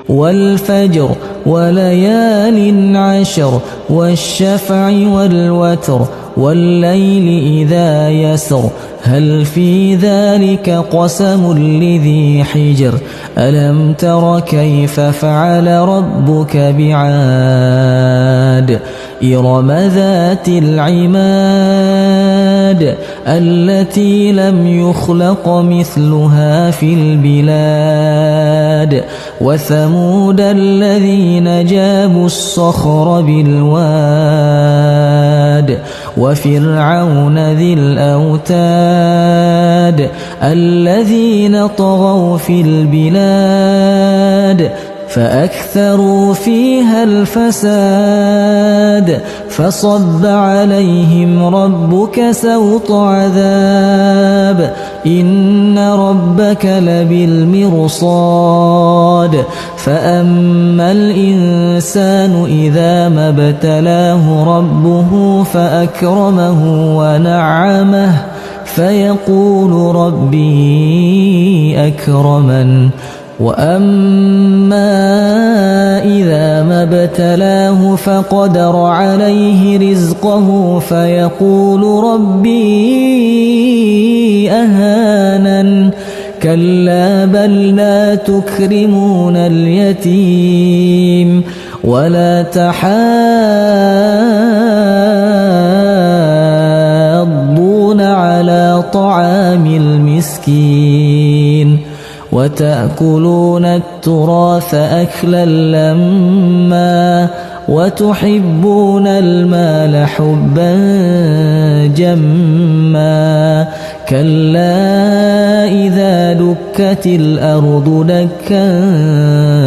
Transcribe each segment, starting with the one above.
والفجر وليال عشر والشفع والوتر والليل إذا يسر هل في ذلك قسم لذي حجر ألم تر كيف فعل ربك بعاد إرم ذات العماد التي لم يخلق مثلها في البلاد وثمود الذين جابوا الصخر بالواد وفرعون ذي الأوتاد الذين طغوا في البلاد فأكثروا فيها الفساد فصب عليهم ربك سوط عذاب إن ربك لبالمرصاد فأما الإنسان إذا ما ابتلاه ربه فأكرمه ونعمه فيقول ربي أكرمن وأما إذا ما ابتلاه فقدر عليه رزقه فيقول ربي أهانن كلا بل لا تكرمون اليتيم ولا تحاضون على طعام المسكين وتأكلون التراث أكلا لما وتحبون المال حبا جما كلا إذا دكت الأرض دكا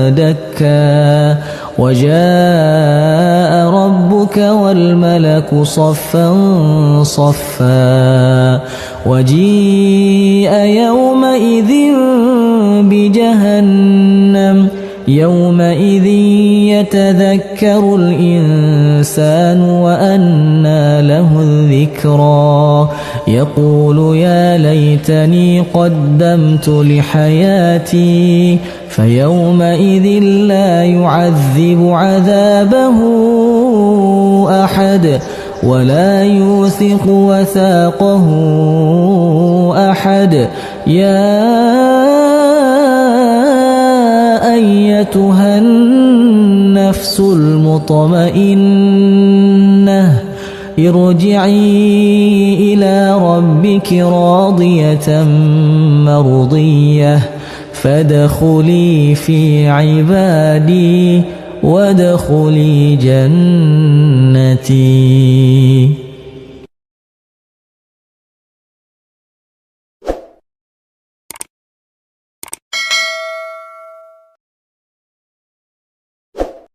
دكا وجاء ربك والملك صفا صفا وجيء يومئذ بجهنم يومئذ يتذكر الإنسان وأنى له الذكرى يقول يا ليتني قدمت لحياتي فيومئذ لا يعذب عذابه أحد ولا يوثق وثاقه أحد يا أيتها النفس المطمئنة ارجعي إلى ربك راضية مرضية فادخلي في عبادي وادخلي جنتي.